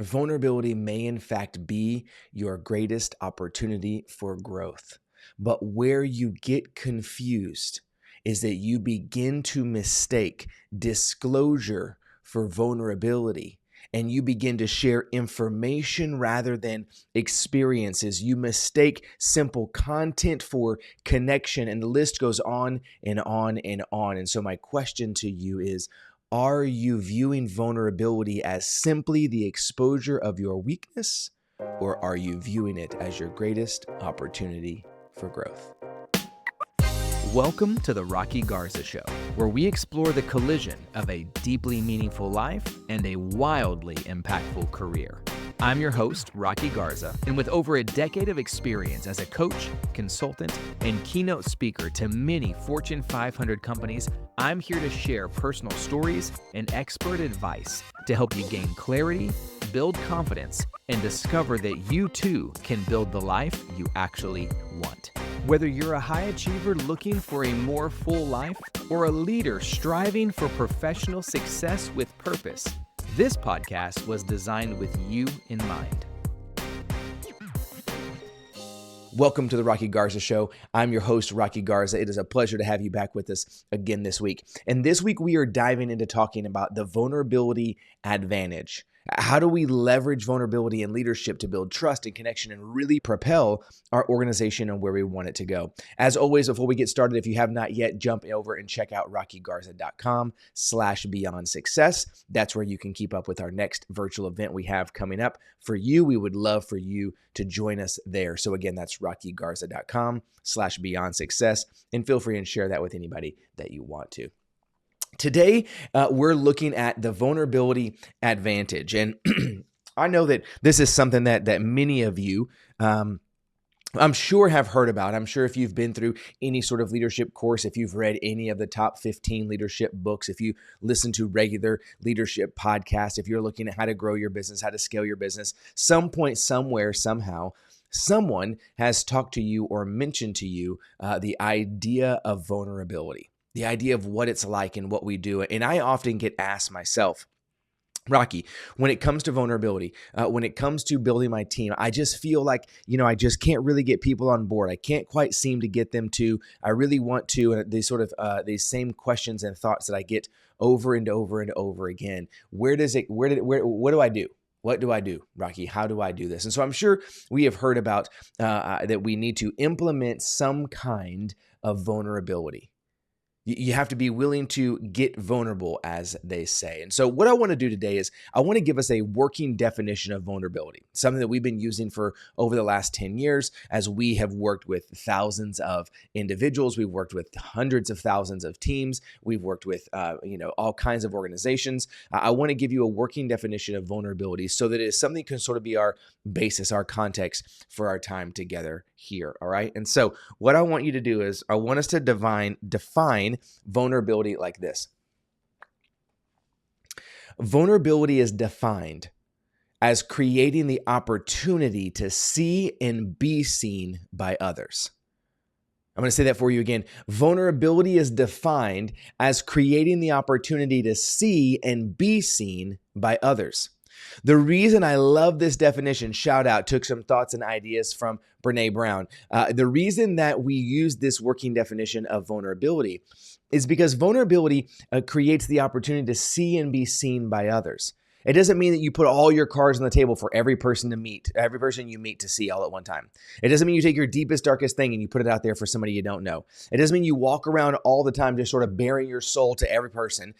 Vulnerability may in fact be your greatest opportunity for growth. But where you get confused is that you begin to mistake disclosure for vulnerability. And you begin to share information rather than experiences. You mistake simple content for connection, and the list goes on and on and on. And so, my question to you is, are you viewing vulnerability as simply the exposure of your weakness, or are you viewing it as your greatest opportunity for growth? Welcome to the Rocky Garza Show, where we explore the collision of a deeply meaningful life and a wildly impactful career. I'm your host, Rocky Garza, and with over a decade of experience as a coach, consultant, and keynote speaker to many Fortune 500 companies, I'm here to share personal stories and expert advice to help you gain clarity, build confidence, and discover that you too can build the life you actually want. Whether you're a high achiever looking for a more full life or a leader striving for professional success with purpose, this podcast was designed with you in mind. Welcome to the Rocky Garza Show. I'm your host, Rocky Garza. It is a pleasure to have you back with us again this week. And this week we are diving into talking about the vulnerability advantage. How do we leverage vulnerability and leadership to build trust and connection and really propel our organization and where we want it to go? As always, before we get started, if you have not yet, jump over and check out rockygarza.com/beyond success. That's where you can keep up with our next virtual event we have coming up for you. We would love for you to join us there. So again, that's rockygarza.com/beyond success. And feel free and share that with anybody that you want to. Today, we're looking at the vulnerability advantage. And I know that this is something that many of you, I'm sure, have heard about. I'm sure if you've been through any sort of leadership course, if you've read any of the top 15 leadership books, if you listen to regular leadership podcasts, if you're looking at how to grow your business, how to scale your business, some point, somewhere, somehow, someone has talked to you or mentioned to you the idea of vulnerability. The idea of what it's like and what we do. And I often get asked myself, Rocky, when it comes to vulnerability, when it comes to building my team, I just feel like, I just can't really get people on board. I can't quite seem to get them to, I really want to, and these sort of, these same questions and thoughts that I get over and over and over again. What do I do? What do I do, Rocky? How do I do this? And so I'm sure we have heard about that we need to implement some kind of vulnerability. You have to be willing to get vulnerable, as they say. And so what I want to do today is I want to give us a working definition of vulnerability, something that we've been using for over the last 10 years as we have worked with thousands of individuals. We've worked with hundreds of thousands of teams. We've worked with, all kinds of organizations. I want to give you a working definition of vulnerability so that it is something that can sort of be our basis, our context for our time together here. All right. And so what I want you to do is I want us to define vulnerability like this. Vulnerability is defined as creating the opportunity to see and be seen by others. I'm going to say that for you again. Vulnerability is defined as creating the opportunity to see and be seen by others. The reason I love this definition, shout out, took some thoughts and ideas from Brene Brown. The reason that we use this working definition of vulnerability is because vulnerability creates the opportunity to see and be seen by others. It doesn't mean that you put all your cards on the table for every person you meet to see all at one time. It doesn't mean you take your deepest, darkest thing and you put it out there for somebody you don't know. It doesn't mean you walk around all the time just sort of bearing your soul to every person.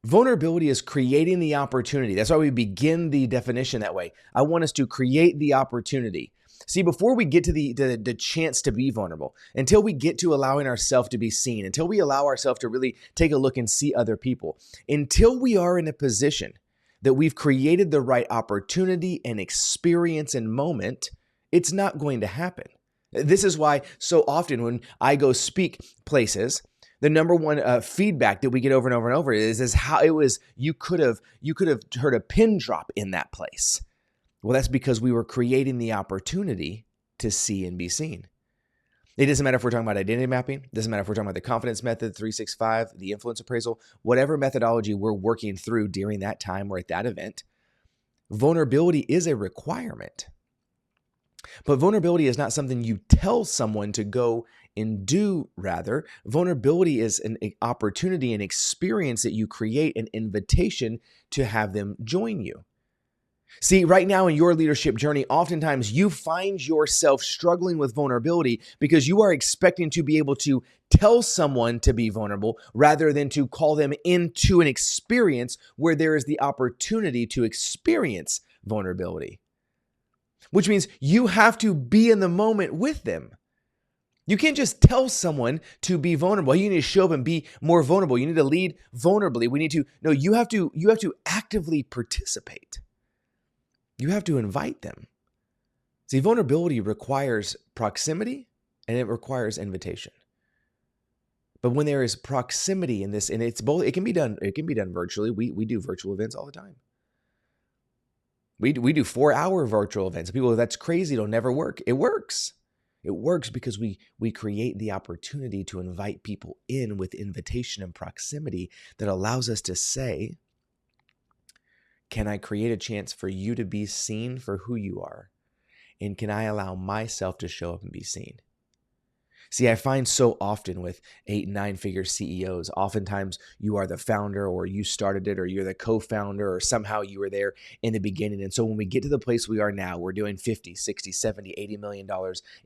Vulnerability is creating the opportunity. That's why we begin the definition that way. I want us to create the opportunity. See, before we get to the chance to be vulnerable, until we get to allowing ourselves to be seen, until we allow ourselves to really take a look and see other people, until we are in a position that we've created the right opportunity and experience and moment, it's not going to happen. This is why so often when I go speak places, the number one feedback that we get over and over and over is how it was you could have heard a pin drop in that place. Well, that's because we were creating the opportunity to see and be seen. It doesn't matter if we're talking about identity mapping. It doesn't matter if we're talking about the confidence method, 365, the influence appraisal, whatever methodology we're working through during that time or at that event. Vulnerability is a requirement. But vulnerability is not something you tell someone to go and do, rather. Vulnerability is an opportunity, an experience that you create, an invitation to have them join you. See, right now in your leadership journey, oftentimes you find yourself struggling with vulnerability because you are expecting to be able to tell someone to be vulnerable rather than to call them into an experience where there is the opportunity to experience vulnerability, which means you have to be in the moment with them. You can't just tell someone to be vulnerable. You need to show up and be more vulnerable. You need to lead vulnerably. You have to actively participate. You have to invite them. See, vulnerability requires proximity and it requires invitation. But when there is proximity in this, and it's both, it can be done virtually. We do virtual events all the time. We do 4-hour virtual events. People, that's crazy. It'll never work. It works. It works because we create the opportunity to invite people in with invitation and proximity that allows us to say, can I create a chance for you to be seen for who you are? And can I allow myself to show up and be seen? See, I find so often with 8 and 9-figure CEOs, oftentimes you are the founder or you started it or you're the co-founder or somehow you were there in the beginning. And so when we get to the place we are now, we're doing 50, 60, 70, $80 million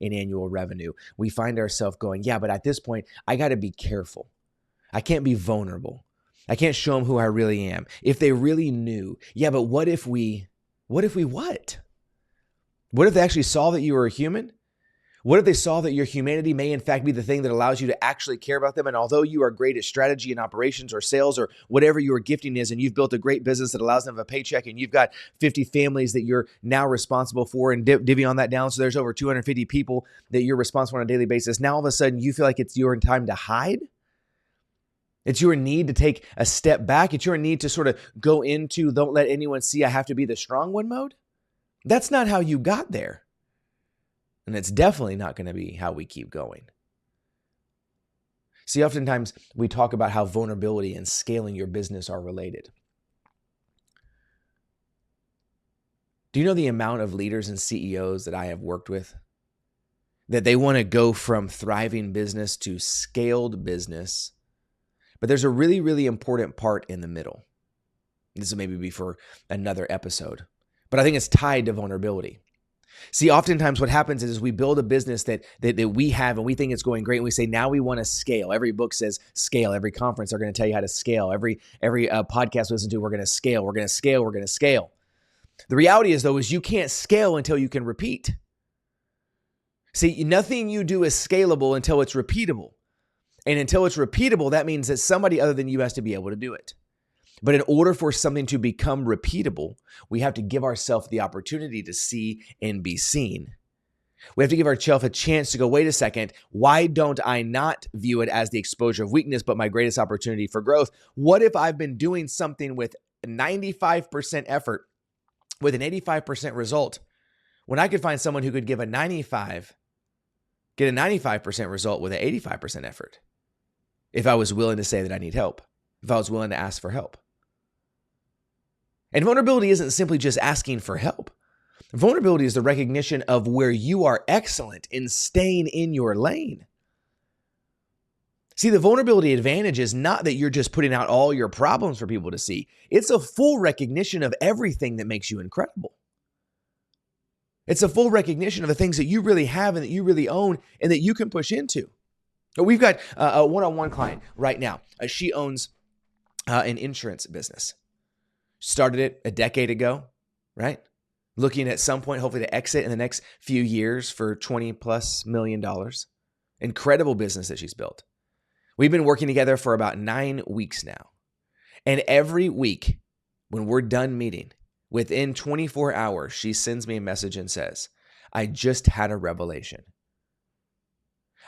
in annual revenue. We find ourselves going, yeah, but at this point, I got to be careful. I can't be vulnerable. I can't show them who I really am. If they really knew, yeah, but what if we what? What if they actually saw that you were a human? What if they saw that your humanity may in fact be the thing that allows you to actually care about them? And although you are great at strategy and operations or sales or whatever your gifting is, and you've built a great business that allows them to have a paycheck and you've got 50 families that you're now responsible for and divvy on that down. So there's over 250 people that you're responsible on a daily basis. Now all of a sudden you feel like it's your time to hide. It's your need to take a step back. It's your need to sort of go into don't let anyone see I have to be the strong one mode. That's not how you got there. And it's definitely not going to be how we keep going. See, oftentimes we talk about how vulnerability and scaling your business are related. Do you know the amount of leaders and CEOs that I have worked with that they want to go from thriving business to scaled business? But there's a really, really important part in the middle. This will maybe be for another episode, but I think it's tied to vulnerability. See, oftentimes what happens is we build a business that we have and we think it's going great. And we say, now we want to scale. Every book says scale. Every conference, they're going to tell you how to scale. Every podcast we listen to, we're going to scale. We're going to scale. We're going to scale. The reality is, though, is you can't scale until you can repeat. See, nothing you do is scalable until it's repeatable. And until it's repeatable, that means that somebody other than you has to be able to do it. But in order for something to become repeatable, we have to give ourselves the opportunity to see and be seen. We have to give ourselves a chance to go, wait a second, why don't I not view it as the exposure of weakness, but my greatest opportunity for growth? What if I've been doing something with 95% effort with an 85% result when I could find someone who could get a 95% result with an 85% effort? If I was willing to say that I need help, if I was willing to ask for help. And vulnerability isn't simply just asking for help. Vulnerability is the recognition of where you are excellent in staying in your lane. See, the vulnerability advantage is not that you're just putting out all your problems for people to see. It's a full recognition of everything that makes you incredible. It's a full recognition of the things that you really have and that you really own and that you can push into. We've got a one-on-one client right now. She owns an insurance business. Started it a decade ago, right? Looking at some point, hopefully to exit in the next few years for $20+ million. Incredible business that she's built. We've been working together for about 9 weeks now. And every week when we're done meeting, within 24 hours, she sends me a message and says, I just had a revelation.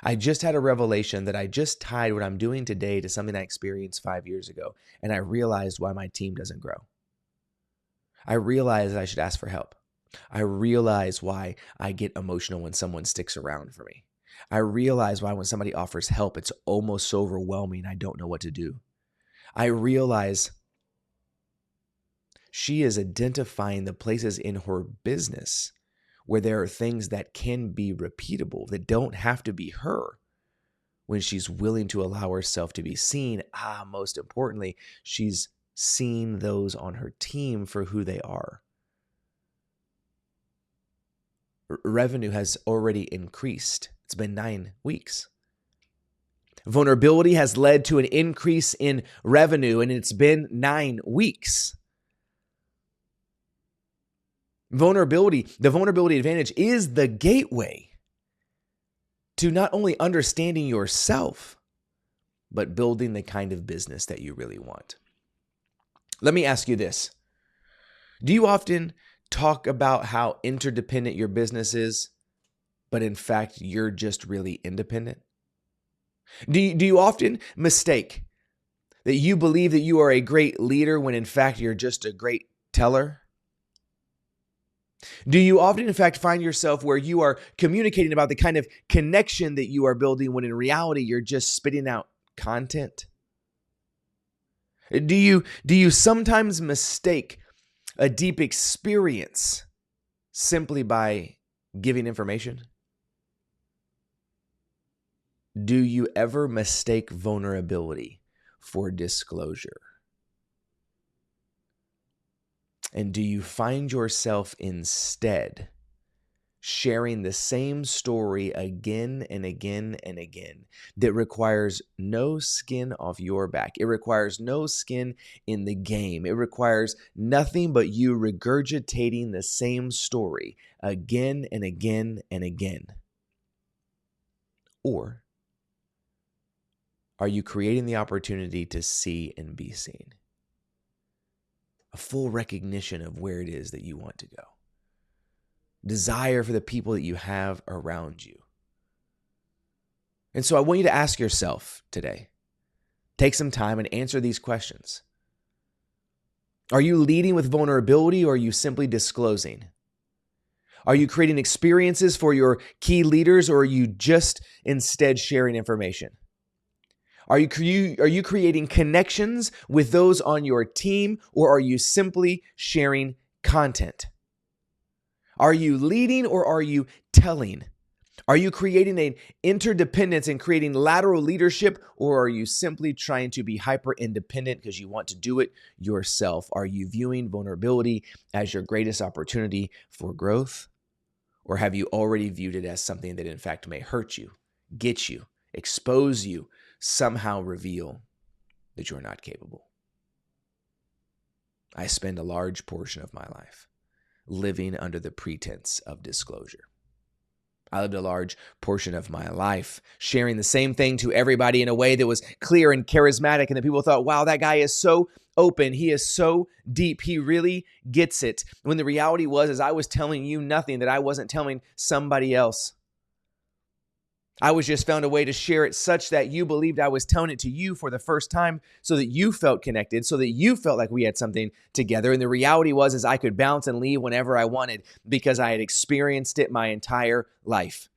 I just had a revelation that I just tied what I'm doing today to something I experienced 5 years ago. And I realized why my team doesn't grow. I realized that I should ask for help. I realize why I get emotional when someone sticks around for me. I realize why when somebody offers help, it's almost so overwhelming, I don't know what to do. I realize she is identifying the places in her business where there are things that can be repeatable, that don't have to be her, when she's willing to allow herself to be seen. Most importantly, she's seeing those on her team for who they are. Revenue has already increased. It's been 9 weeks. Vulnerability has led to an increase in revenue, and it's been 9 weeks. The vulnerability advantage is the gateway to not only understanding yourself, but building the kind of business that you really want. Let me ask you this. Do you often talk about how interdependent your business is, but in fact, you're just really independent? Do you often mistake that you believe that you are a great leader when in fact you're just a great teller? Do you often, in fact, find yourself where you are communicating about the kind of connection that you are building when in reality you're just spitting out content? Do you sometimes mistake a deep experience simply by giving information? Do you ever mistake vulnerability for disclosure? And do you find yourself instead sharing the same story again and again and again that requires no skin off your back? It requires no skin in the game. It requires nothing but you regurgitating the same story again and again and again. Or are you creating the opportunity to see and be seen? A full recognition of where it is that you want to go. Desire for the people that you have around you. And so I want you to ask yourself today, take some time and answer these questions. Are you leading with vulnerability, or are you simply disclosing? Are you creating experiences for your key leaders, or are you just instead sharing information? Are you creating connections with those on your team, or are you simply sharing content? Are you leading, or are you telling? Are you creating an interdependence and creating lateral leadership, or are you simply trying to be hyper independent because you want to do it yourself? Are you viewing vulnerability as your greatest opportunity for growth, or have you already viewed it as something that in fact may hurt you, get you, expose you, somehow reveal that you're not capable? I spend a large portion of my life living under the pretense of disclosure. I lived a large portion of my life sharing the same thing to everybody in a way that was clear and charismatic, and that people thought, wow, that guy is so open. He is so deep. He really gets it. When the reality was, is I was telling you nothing that I wasn't telling somebody else. I was just found a way to share it such that you believed I was telling it to you for the first time, so that you felt connected, so that you felt like we had something together. And the reality was, is I could bounce and leave whenever I wanted because I had experienced it my entire life.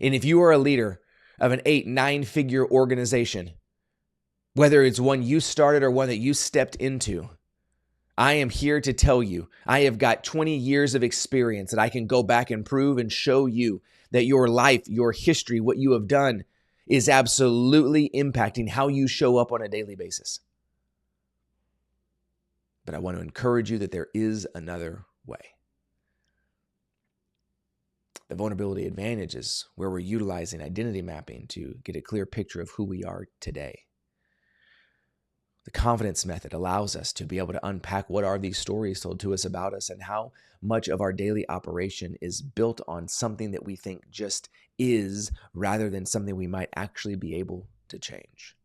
And if you are a leader of an 8-9 figure organization, whether it's one you started or one that you stepped into, I am here to tell you, I have got 20 years of experience that I can go back and prove and show you that your life, your history, what you have done is absolutely impacting how you show up on a daily basis. But I want to encourage you that there is another way. The vulnerability advantage is where we're utilizing identity mapping to get a clear picture of who we are today. The confidence method allows us to be able to unpack what are these stories told to us about us, and how much of our daily operation is built on something that we think just is, rather than something we might actually be able to change.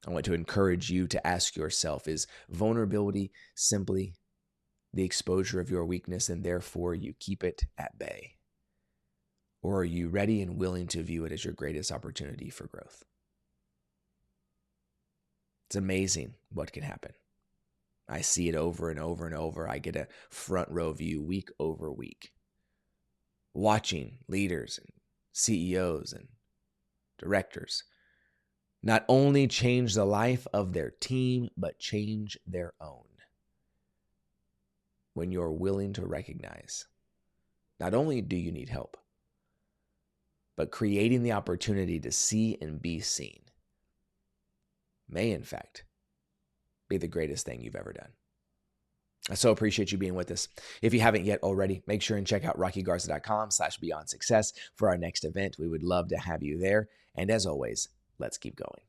I want to encourage you to ask yourself, is vulnerability simply the exposure of your weakness and therefore you keep it at bay? Or are you ready and willing to view it as your greatest opportunity for growth? It's amazing what can happen. I see it over and over and over. I get a front row view week over week, watching leaders and CEOs and directors not only change the life of their team, but change their own. When you're willing to recognize, not only do you need help, but creating the opportunity to see and be seen may, in fact, be the greatest thing you've ever done. I so appreciate you being with us. If you haven't yet already, make sure and check out rockygarza.com/beyond success for our next event. We would love to have you there. And as always, let's keep going.